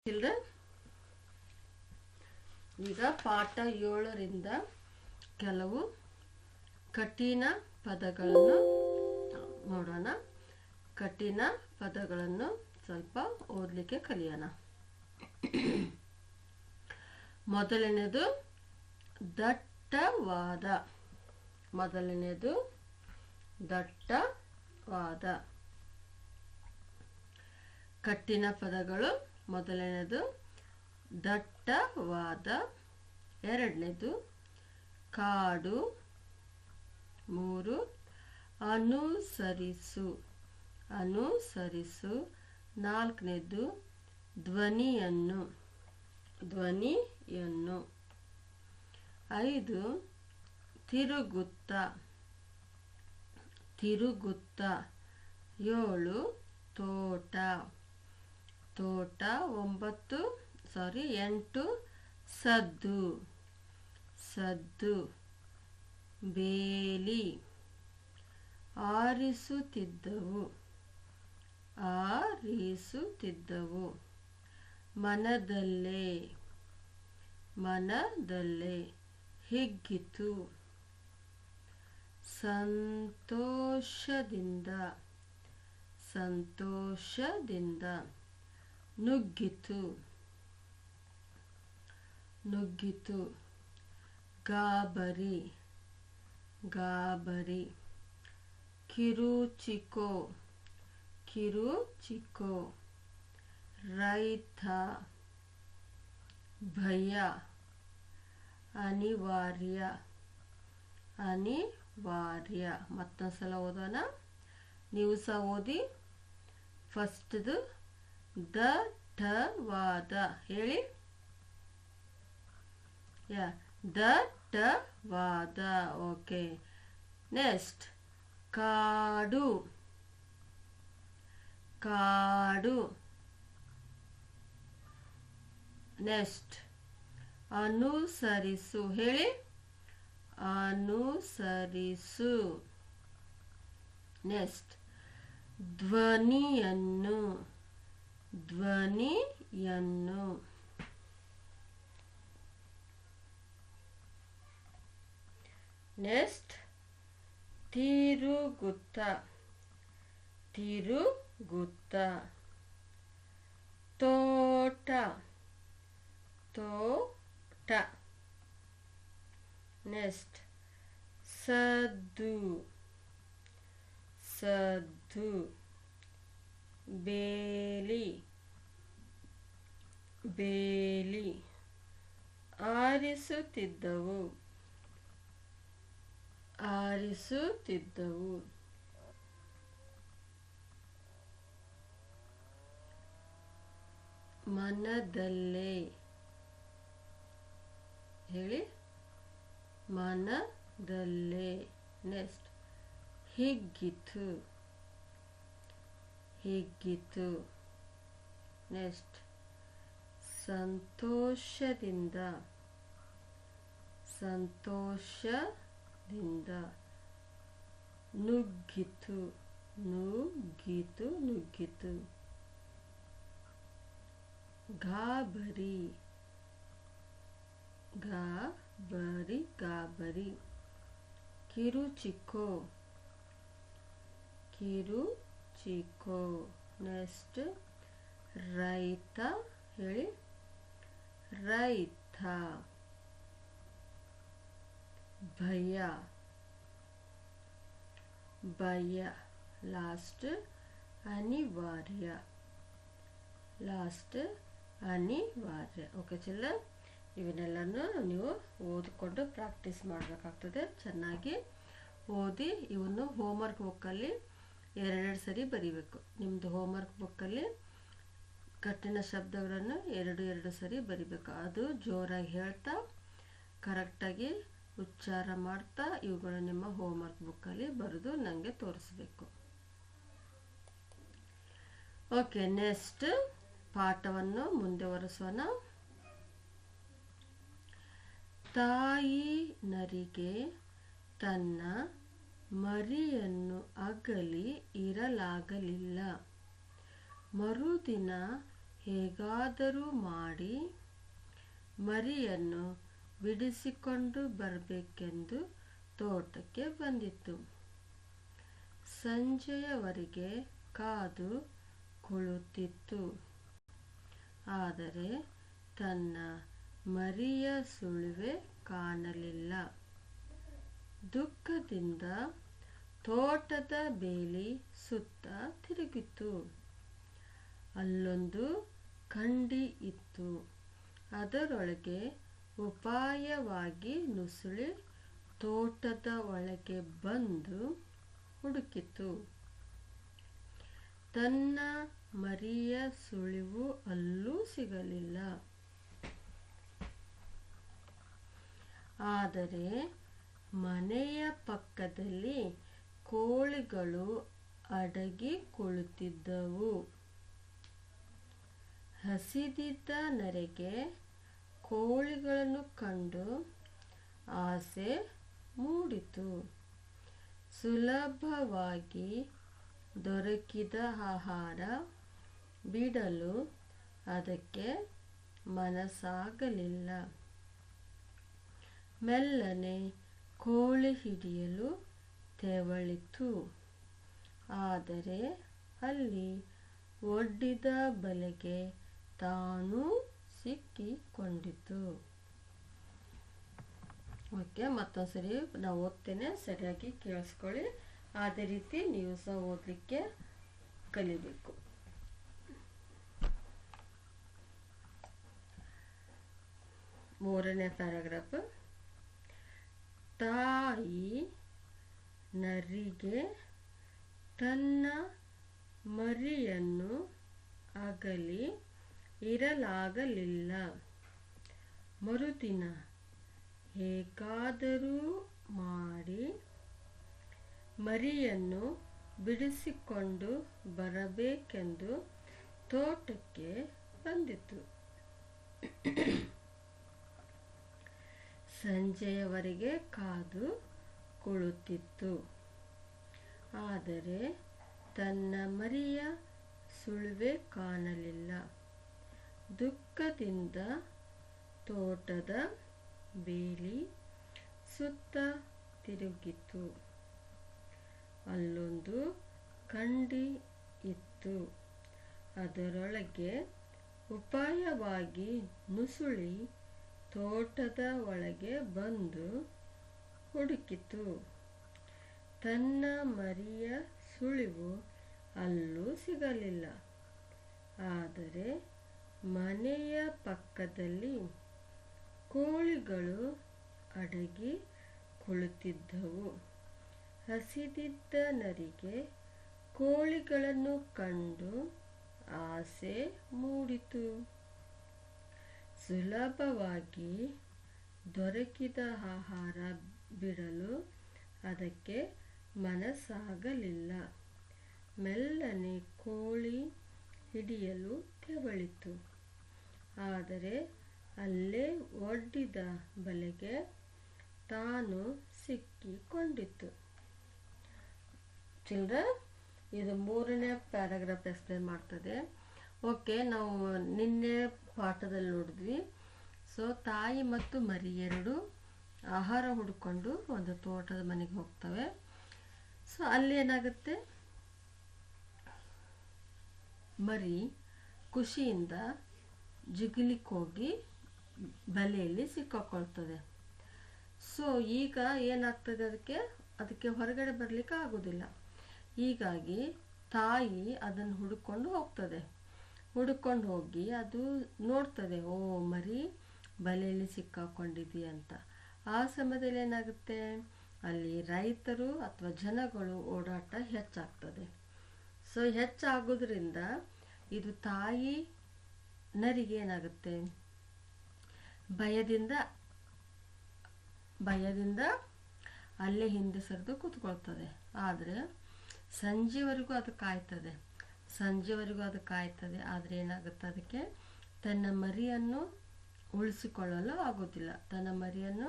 Children, ಈಗ ಪಾಠ 7ರಿಂದ ಕೆಲವು ಕಠಿಣ ಪದಗಳನ್ನು ನೋಡೋಣ. ಕಠಿಣ ಪದಗಳನ್ನು ಸ್ವಲ್ಪ ಓದಲಿಕ್ಕೆ ಕಲಿಯೋಣ. ಮೊದಲನೇದು ದಟ್ಟವಾದ. ಮೊದಲನೇದು ದಟ್ಟವಾದ. ಕಠಿಣ ಪದಗಳು. ಮೊದಲನೇದು ದಟ್ಟವಾದ, ಎರಡನೇದು ಕಾಡು, 3 ಅನುಸರಿಸು, ಅನುಸರಿಸು, 4ನೇದು ಧ್ವನಿಯನ್ನು, ಧ್ವನಿಯನ್ನು, 5 ತಿರುಗುತ್ತ, ತಿರುಗುತ್ತ, 7 ತೋಟ, ತೋಟ, 8 ಸದ್ದು, ಸದ್ದು, ಬೇಲಿ, ಆರಿಸುತ್ತಿದ್ದವು, ಆರಿಸುತ್ತಿದ್ದವು, ಮನದಲ್ಲೇ, ಮನದಲ್ಲೇ, ಹಿಗ್ಗಿತು, ಸಂತೋಷದಿಂದ, ಸಂತೋಷದಿಂದ, ನುಗ್ಗಿತು, ನುಗ್ಗಿತು, ಗಾಬರಿ, ಗಾಬರಿ, ಕಿರುಚಿಕೋ, ಕಿರುಚಿಕೋ, ರೈತ, ಭಯ, ಅನಿವಾರ್ಯ, ಅನಿವಾರ್ಯ. ಮತ್ತೊಂದ್ಸಲ ಓದೋಣ, ನೀವು ಸಹ ಓದಿ. ಫಸ್ಟ್ದು ದಟ್ಟವಾದ ಹೇಳಿ. ದಟ್ಟವಾದ. ಓಕೆ. ನೆಕ್ಸ್ಟ್ ಕಾಡು, ಕಾಡು. ನೆಕ್ಸ್ಟ್ ಅನುಸರಿಸು ಹೇಳಿ. ಅನುಸರಿಸು. ನೆಕ್ಸ್ಟ್ ಧ್ವನಿಯನ್ನು, ಧ್ವನಿಯನ್ನು. ನೆಕ್ಸ್ಟ್ ತಿರುಗುತ್ತ, ತಿರುಗುತ್ತ, ತೋಟ, ತೋಟ. ನೆಕ್ಸ್ಟ್ ಸದ್ದು, ಸದ್ದು, ಬೇಲಿ, ಬೇಲಿ, ಆರಿಸುತ್ತಿದ್ದವು, ಆರಿಸುತ್ತಿದ್ದವು, ಮನದಲ್ಲೇ ಹೇಳಿ. ಮನದಲ್ಲೇ. ನೆಕ್ಸ್ಟ್ ಹಿಗ್ಗಿತು, ಹಿಗ್ಗಿತು. ನೆಕ್ಸ್ಟ್ ಸಂತೋಷದಿಂದ, ಸಂತೋಷದಿಂದ, ನುಗ್ಗಿತು, ನುಗ್ಗಿತು, ನುಗ್ಗಿತು, ಗಾಬರಿ, ಗಾಬರಿ, ಗಾಬರಿ, ಕಿರುಚಿಕೋ, ಕಿರುಚಿಕೋ. ನೆಕ್ಸ್ಟ್ ರೈತ ಹೇಳಿ. ರೈತ, ಭಯ, ಭಯ. ಲಾಸ್ಟ್ ಅನಿವಾರ್ಯ, ಲಾಸ್ಟ್ ಅನಿವಾರ್ಯ. ಓಕೆ ಚಿಲ್ಡ್ರನ್, ಇವನ್ನೆಲ್ಲನೂ ನೀವು ಓದಿಕೊಂಡು ಪ್ರಾಕ್ಟೀಸ್ ಮಾಡಬೇಕಾಗ್ತದೆ. ಚೆನ್ನಾಗಿ ಓದಿ ಇವನ್ನು ಹೋಮ್ವರ್ಕ್ ಬುಕ್ಕಲ್ಲಿ 2 ಸರಿ ಬರೀಬೇಕು. ನಿಮ್ಮದು ಹೋಮ್ವರ್ಕ್ ಬುಕ್ಕಲ್ಲಿ ಕಠಿಣ ಶಬ್ದಗಳನ್ನು 2 ಸರಿ ಬರೀಬೇಕು. ಅದು ಜೋರಾಗಿ ಹೇಳ್ತಾ ಕರೆಕ್ಟಾಗಿ ಉಚ್ಚಾರ ಮಾಡ್ತಾ ಇವುಗಳು ನಿಮ್ಮ ಹೋಮ್ವರ್ಕ್ ಬುಕ್ಕಲ್ಲಿ ಬರೆದು ನನಗೆ ತೋರಿಸ್ಬೇಕು. ಓಕೆ. ನೆಕ್ಸ್ಟ್ ಪಾಠವನ್ನು ಮುಂದುವರಿಸೋಣ. ತಾಯಿ ನರಿಗೆ ತನ್ನ ಮರಿಯನ್ನು ಅಗಲಿ ಇರಲಾಗಲಿಲ್ಲ. ಮರುದಿನ ಹೇಗಾದರೂ ಮಾಡಿ ಮರಿಯನ್ನು ಬಿಡಿಸಿಕೊಂಡು ಬರಬೇಕೆಂದು ತೋಟಕ್ಕೆ ಬಂದಿತು. ಸಂಜೆಯವರೆಗೆ ಕಾದು ಕುಳಿತಿತ್ತು. ಆದರೆ ತನ್ನ ಮರಿಯ ಸುಳಿವೆ ಕಾಣಲಿಲ್ಲ. ದುಃಖದಿಂದ ತೋಟದ ಬೇಲಿ ಸುತ್ತ ತಿರುಗಿತು. ಅಲ್ಲೊಂದು ಕಂಡಿ ಇತ್ತು. ಅದರೊಳಗೆ ಉಪಾಯವಾಗಿ ನುಸುಳಿ ತೋಟದ ಒಳಗೆ ಬಂದು ಹುಡುಕಿತು. ತನ್ನ ಮರಿಯ ಸುಳಿವು ಅಲ್ಲೂ ಸಿಗಲಿಲ್ಲ. ಆದರೆ ಮನೆಯ ಪಕ್ಕದಲ್ಲಿ ಕೋಳಿಗಳು ಅಡಗಿ ಕುಳಿತಿದ್ದವು. ಹಸಿದಿದ್ದ ನರಿಗೆ ಕೋಳಿಗಳನ್ನು ಕಂಡು ಆಸೆ ಮೂಡಿತು. ಸುಲಭವಾಗಿ ದೊರಕಿದ ಆಹಾರ ಬಿಡಲು ಅದಕ್ಕೆ ಮನಸ್ಸಾಗಲಿಲ್ಲ. ಮೆಲ್ಲನೆ ಕೋಳಿ ಹಿಡಿಯಲು ತೆವಳಿತು. ಆದರೆ ಅಲ್ಲಿ ಒಡ್ಡಿದ ಬಲೆಗೆ ತಾನೂ ಸಿಕ್ಕಿಕೊಂಡಿತು. ಓಕೆ, ಮತ್ತೊಂದ್ಸರಿ ನಾವು ಓದ್ತೇನೆ, ಸರಿಯಾಗಿ ಕೇಳಿಸ್ಕೊಳ್ಳಿ. ಅದೇ ರೀತಿ ನೀವು ಸಹ ಓದಲಿಕ್ಕೆ ಕಲಿಬೇಕು. ಮೂರನೇ ಪ್ಯಾರಾಗ್ರಾಫ್. ತಾಯಿ ನರಿಗೆ ತನ್ನ ಮರಿಯನ್ನು ಅಗಲಿ ಇರಲಾಗಲಿಲ್ಲ. ಮರುದಿನ ಹೇಗಾದರೂ ಮಾಡಿ ಮರಿಯನ್ನು ಬಿಡಿಸಿಕೊಂಡು ಬರಬೇಕೆಂದು ತೋಟಕ್ಕೆ ಬಂದಿತು. ಸಂಜೆಯವರೆಗೆ ಕಾದು ಕುಳಿತಿತ್ತು. ಆದರೆ ತನ್ನ ಮರಿಯ ಸುಳಿವೆ ಕಾಣಲಿಲ್ಲ. ದುಃಖದಿಂದ ತೋಟದ ಬೇಲಿ ಸುತ್ತ ತಿರುಗಿತು. ಅಲ್ಲೊಂದು ಕಂಡಿ ಇತ್ತು. ಅದರೊಳಗೆ ಉಪಾಯವಾಗಿ ನುಸುಳಿ ತೋಟದ ಒಳಗೆ ಬಂದು ಹುಡುಕಿತು. ತನ್ನ ಮರಿಯ ಸುಳಿವು ಅಲ್ಲೂ ಸಿಗಲಿಲ್ಲ. ಆದರೆ ಮನೆಯ ಪಕ್ಕದಲ್ಲಿ ಕೋಳಿಗಳು ಅಡಗಿ ಕುಳಿತಿದ್ದವು. ಹಸಿದಿದ್ದ ನರಿಗೆ ಕೋಳಿಗಳನ್ನು ಕಂಡು ಆಸೆ ಮೂಡಿತು. ಸುಲಭವಾಗಿ ದೊರಕಿದ ಆಹಾರ ಬಿಡಲು ಅದಕ್ಕೆ ಮನಸ್ಸಾಗಲಿಲ್ಲ. ಮೆಲ್ಲನೆ ಕೋಳಿ ಹಿಡಿಯಲು ತೆವಳಿತು. ಆದರೆ ಅಲ್ಲೇ ಒಡ್ಡಿದ ಬಲೆಗೆ ತಾನು ಸಿಕ್ಕಿಕೊಂಡಿತು. ಚಿಲ್ಡ್ರನ್, ಇದು ಮೂರನೇ ಪ್ಯಾರಾಗ್ರಾಫ್ ಎಕ್ಸ್ಪ್ಲೇನ್ ಮಾಡ್ತದೆ. ಓಕೆ, ನಾವು ನಿನ್ನೆ ಪಾಠದಲ್ಲಿ ನೋಡಿದ್ವಿ. ಸೊ ತಾಯಿ ಮತ್ತು ಮರಿ ಎರಡು ಆಹಾರ ಹುಡ್ಕೊಂಡು ಒಂದು ತೋಟದ ಮನೆಗೆ ಹೋಗ್ತವೆ. ಸೊ ಅಲ್ಲಿ ಏನಾಗುತ್ತೆ, ಮರಿ ಖುಷಿಯಿಂದ ಜಿಗಿಲಿಕ್ಕೆ ಹೋಗಿ ಬಲೆಯಲ್ಲಿ ಸಿಕ್ಕಾಕೊಳ್ತದೆ. ಸೊ ಈಗ ಏನಾಗ್ತದೆ, ಅದಕ್ಕೆ ಹೊರಗಡೆ ಬರಲಿಕ್ಕೆ ಆಗೋದಿಲ್ಲ. ಹೀಗಾಗಿ ತಾಯಿ ಅದನ್ನು ಹುಡುಕೊಂಡು ಹೋಗ್ತದೆ. ಹುಡುಕೊಂಡು ಹೋಗಿ ಅದು ನೋಡ್ತದೆ, ಓ ಮರಿ ಬಲೆಯಲ್ಲಿ ಸಿಕ್ಕಾಕೊಂಡಿದೆ ಅಂತ. ಆ ಸಮಯದಲ್ಲಿ ಏನಾಗುತ್ತೆ, ಅಲ್ಲಿ ರೈತರು ಅಥವಾ ಜನಗಳು ಓಡಾಟ ಹೆಚ್ಚಾಗ್ತದೆ. ಸೊ ಹೆಚ್ಚಾಗೋದ್ರಿಂದ ಇದು ತಾಯಿ ನರಿಗೆ ಏನಾಗುತ್ತೆ, ಭಯದಿಂದ ಅಲ್ಲೇ ಹಿಂದೆ ಸರಿದು ಕೂತ್ಕೊಳ್ತದೆ. ಆದರೆ ಸಂಜೆವರೆಗೂ ಅದು ಕಾಯ್ತದೆ. ಆದರೆ ಏನಾಗುತ್ತೆ, ಅದಕ್ಕೆ ತನ್ನ ಮರಿಯನ್ನು ಉಳಿಸಿಕೊಳ್ಳಲು ಆಗೋದಿಲ್ಲ, ತನ್ನ ಮರಿಯನ್ನು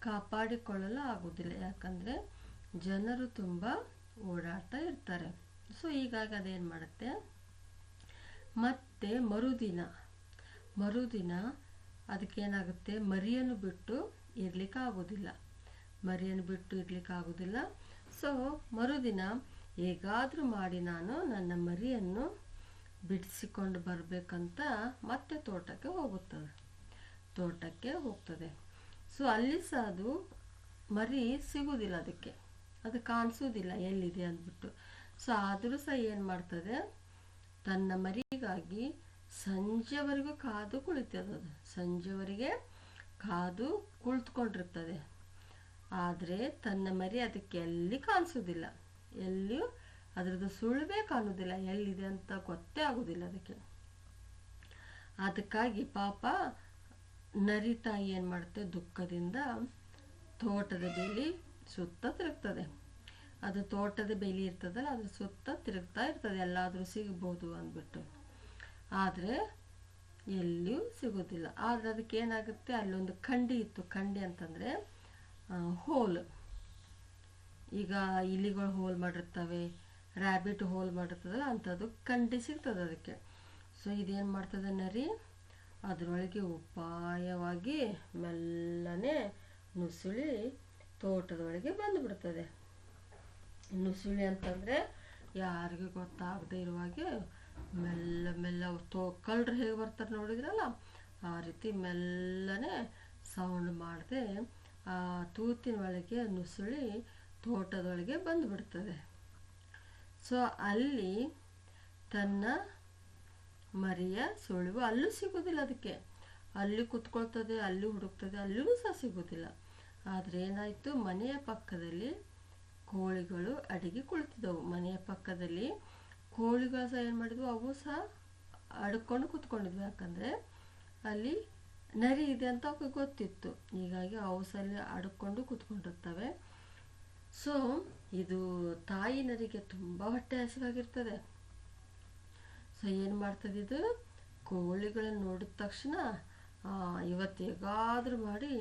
ಕಾಪಾಡಿಕೊಳ್ಳಲು ಆಗೋದಿಲ್ಲ. ಯಾಕಂದರೆ ಜನರು ತುಂಬ ಓಡಾಟ ಇರ್ತಾರೆ. ಸೊ ಹೀಗಾಗಿ ಅದೇನು ಮಾಡುತ್ತೆ, ಮತ್ತು ಮರುದಿನ ಅದಕ್ಕೇನಾಗುತ್ತೆ, ಮರಿಯನ್ನು ಬಿಟ್ಟು ಇರಲಿಕ್ಕಾಗೋದಿಲ್ಲ. ಸೊ ಮರುದಿನ ಹೇಗಾದರೂ ಮಾಡಿ ನಾನು ನನ್ನ ಮರಿಯನ್ನು ಬಿಡಿಸಿಕೊಂಡು ಬರಬೇಕಂತ ಮತ್ತೆ ತೋಟಕ್ಕೆ ಹೋಗ್ತದೆ. ಸೊ ಅಲ್ಲಿ ಸಹ ಅದು ಮರಿ ಸಿಗುವುದಿಲ್ಲ, ಅದು ಕಾಣಿಸೋದಿಲ್ಲ ಎಲ್ಲಿದೆ ಅಂದ್ಬಿಟ್ಟು. ಸೊ ಆದರೂ ಸಹ ಏನು ಮಾಡ್ತದೆ, ತನ್ನ ಮರಿಗಾಗಿ ಸಂಜೆವರೆಗೂ ಕಾದು ಕುಳಿತದೆ. ಸಂಜೆವರೆಗೆ ಕಾದು ಕುಳಿತುಕೊಂಡಿರ್ತದೆ. ಆದರೆ ತನ್ನ ಮರಿ ಅದಕ್ಕೆ ಎಲ್ಲಿ ಕಾಣಿಸೋದಿಲ್ಲ, ಎಲ್ಲಿಯೂ ಅದರದ್ದು ಸುಳಿವೇ ಕಾಣೋದಿಲ್ಲ, ಎಲ್ಲಿದೆ ಅಂತ ಗೊತ್ತೇ ಆಗೋದಿಲ್ಲ ಅದಕ್ಕೆ. ಅದಕ್ಕಾಗಿ ಪಾಪ ನರಿ ತಾಯಿ ಏನು ಮಾಡುತ್ತೆ, ದುಃಖದಿಂದ ತೋಟದ ಬೇಲಿ ಸುತ್ತ ತಿರುಗ್ತದೆ. ಅದು ತೋಟದ ಬೇಲಿ ಇರ್ತದಲ್ಲ, ಅದ್ರ ಸುತ್ತ ತಿರುಗ್ತಾ ಇರ್ತದೆ, ಎಲ್ಲಾದರೂ ಸಿಗ್ಬೋದು ಅಂದ್ಬಿಟ್ಟು. ಆದರೆ ಎಲ್ಲಿಯೂ ಸಿಗೋದಿಲ್ಲ. ಆದರೆ ಅದಕ್ಕೆ ಏನಾಗುತ್ತೆ, ಅಲ್ಲೊಂದು ಕಂಡಿ ಇತ್ತು. ಕಂಡಿ ಅಂತಂದರೆ ಹೋಲ್. ಈಗ ಇಲಿಗಳು ಹೋಲ್ ಮಾಡಿರ್ತವೆ, ರ್ಯಾಬಿಟ್ ಹೋಲ್ ಮಾಡಿರ್ತದಲ್ಲ, ಅಂಥದ್ದು ಕಂಡಿ ಸಿಗ್ತದೆ ಅದಕ್ಕೆ. ಸೊ ಇದೇನು ಮಾಡ್ತದೆ ನರಿ, ಅದರೊಳಗೆ ಉಪಾಯವಾಗಿ ಮೆಲ್ಲನೆ ನುಸುಳಿ ತೋಟದೊಳಗೆ ಬಂದುಬಿಡ್ತದೆ. ನುಸುಳಿ ಅಂತಂದರೆ ಯಾರಿಗೂ ಗೊತ್ತಾಗದೆ ಇರುವಾಗೆ ಮೆಲ್ಲ ಕಳ್ಳರು ಹೇಗೆ ಬರ್ತಾರೆ ನೋಡಿದ್ರಲ್ಲ, ಆ ರೀತಿ ಮೆಲ್ಲನೆ ಸೌಂಡ್ ಮಾಡದೆ ಆ ತೂತಿನ ಒಳಗೆ ನುಸುಳಿ ತೋಟದೊಳಗೆ ಬಂದುಬಿಡ್ತದೆ. ಸೊ ಅಲ್ಲಿ ತನ್ನ ಮರಿಯ ಸುಳಿವು ಅಲ್ಲೂ ಸಿಗೋದಿಲ್ಲ ಅದಕ್ಕೆ. ಅಲ್ಲಿ ಕುತ್ಕೊಳ್ತದೆ, ಅಲ್ಲಿ ಹುಡುಕ್ತದೆ, ಅಲ್ಲಿಯೂ ಸಹ ಸಿಗೋದಿಲ್ಲ. ಆದರೆ ಏನಾಯಿತು, ಮನೆಯ ಪಕ್ಕದಲ್ಲಿ ಕೋಳಿಗಳು ಅಡಿಗೆ ಕುಳಿತಿದ್ದವು. ಮನೆಯ ಪಕ್ಕದಲ್ಲಿ ಕೋಳಿಗಳು ಸಹ ಏನು ಮಾಡಿದ್ವು, ಅವು ಸಹ ಅಡ್ಕೊಂಡು ಕುತ್ಕೊಂಡಿದ್ವು. ಯಾಕಂದರೆ ಅಲ್ಲಿ ನರಿ ಇದೆ ಅಂತ ಅವಕ್ಕೆ ಗೊತ್ತಿತ್ತು. ಹೀಗಾಗಿ ಅವು ಸಹ ಅಡ್ಕೊಂಡು ಕುತ್ಕೊಂಡಿರ್ತವೆ. ಸೊ ಇದು ತಾಯಿ ನರಿಗೆ ತುಂಬ ಹೊಟ್ಟೆ ಹಸಿವಾಗಿರ್ತದೆ. ಸೊ ಏನು ಮಾಡ್ತದೆ, ಇದು ಕೋಳಿಗಳನ್ನು ನೋಡಿದ ತಕ್ಷಣ ಇವತ್ತು ಹೇಗಾದರೂ ಮಾಡಿ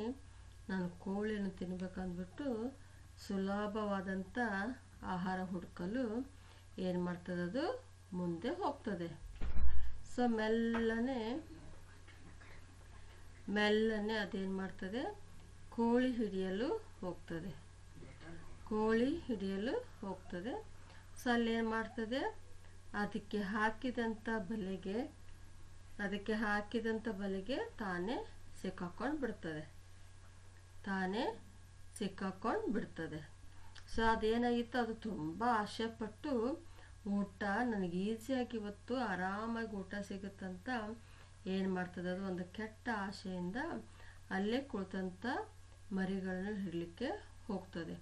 ನಾನು ಕೋಳಿಯನ್ನು ತಿನ್ಬೇಕಂದ್ಬಿಟ್ಟು ಸುಲಭವಾದಂಥ ಆಹಾರ ಹುಡುಕಲು ಏನು ಮಾಡ್ತದೆ, ಅದು ಮುಂದೆ ಹೋಗ್ತದೆ. ಸೊ ಮೆಲ್ಲನೆ ಅದೇನು ಮಾಡ್ತದೆ, ಕೋಳಿ ಹಿಡಿಯಲು ಹೋಗ್ತದೆ. ಸೊ ಅಲ್ಲೇನು ಮಾಡ್ತದೆ, ಅದಕ್ಕೆ ಹಾಕಿದಂಥ ಬಲೆಗೆ ತಾನೇ ಸಿಕ್ಕಾಕೊಂಡು ಬಿಡ್ತದೆ. ಸೊ ಅದೇನಾಗಿತ್ತು, ಅದು ತುಂಬ ಆಸೆಪಟ್ಟು ಊಟ ನನಗೆ ಈಸಿಯಾಗಿ ಇವತ್ತು ಆರಾಮಾಗಿ ಊಟ ಸಿಗುತ್ತಂತ ಏನು ಮಾಡ್ತದೆ, ಅದು ಒಂದು ಕೆಟ್ಟ ಆಸೆಯಿಂದ ಅಲ್ಲೇ ಕುಳಿತಂಥ ಮರಿಗಳನ್ನು ಹಿಡಲಿಕ್ಕೆ ಹೋಗ್ತದೆ.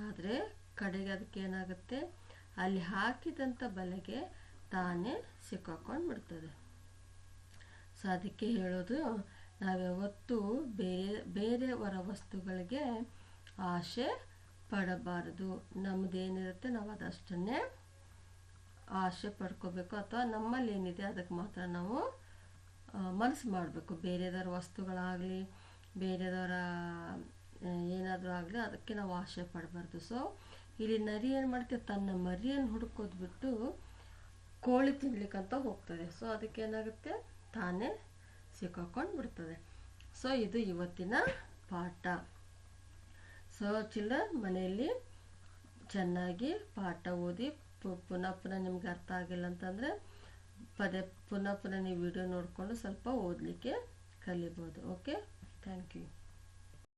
ಆದರೆ ಕಡೆಗೆ ಅದಕ್ಕೆ ಏನಾಗುತ್ತೆ, ಅಲ್ಲಿ ಹಾಕಿದಂಥ ಬಲೆಗೆ ತಾನೇ ಸಿಕ್ಕಾಕೊಂಡು ಬಿಡ್ತದೆ. ಸೊ ಅದಕ್ಕೆ ಹೇಳೋದು, ನಾವ್ಯಾವತ್ತೂ ಬೇರೆಯವರ ವಸ್ತುಗಳಿಗೆ ಆಸೆ ಪಡಬಾರದು. ನಮ್ಮದೇನಿರುತ್ತೆ ನಾವು ಅದಷ್ಟನ್ನೇ ಆಸೆ ಪಡ್ಕೋಬೇಕು, ಅಥವಾ ನಮ್ಮಲ್ಲಿ ಏನಿದೆ ಅದಕ್ಕೆ ಮಾತ್ರ ನಾವು ಮನಸ್ಸು ಮಾಡಬೇಕು. ಬೇರೆದವರ ವಸ್ತುಗಳಾಗಲಿ, ಬೇರೆದವರ ಏನಾದರೂ ಆಗಲಿ ಅದಕ್ಕೆ ನಾವು ಆಸೆ ಪಡಬಾರ್ದು. ಸೊ ಇಲ್ಲಿ ನರಿ ಏನು ಮಾಡ್ತೀವಿ, ತನ್ನ ಮರಿಯನ್ನು ಹುಡುಕೋದು ಬಿಟ್ಟು ಕೋಳಿ ತಿನ್ಲಿಕ್ಕಂತ ಹೋಗ್ತದೆ. ಸೊ ಅದಕ್ಕೆ ಏನಾಗುತ್ತೆ, ತಾನೇ ಸಿಕ್ಕಾಕೊಂಡು ಬಿಡ್ತದೆ. ಸೊ ಇದು ಇವತ್ತಿನ ಪಾಠ. ಸೊ ಚಿಲ್ಡ್ರನ್, ಮನೆಯಲ್ಲಿ ಚೆನ್ನಾಗಿ ಪಾಠ ಓದಿ ಪುನಃ ನಿಮ್ಗೆ ಅರ್ಥ ಆಗಿಲ್ಲ ಅಂತಂದರೆ ಪುನಃ ನೀವು ವಿಡಿಯೋ ನೋಡಿಕೊಂಡು ಸ್ವಲ್ಪ ಓದಲಿಕ್ಕೆ ಕಲಿಬೋದು. Okay, thank you.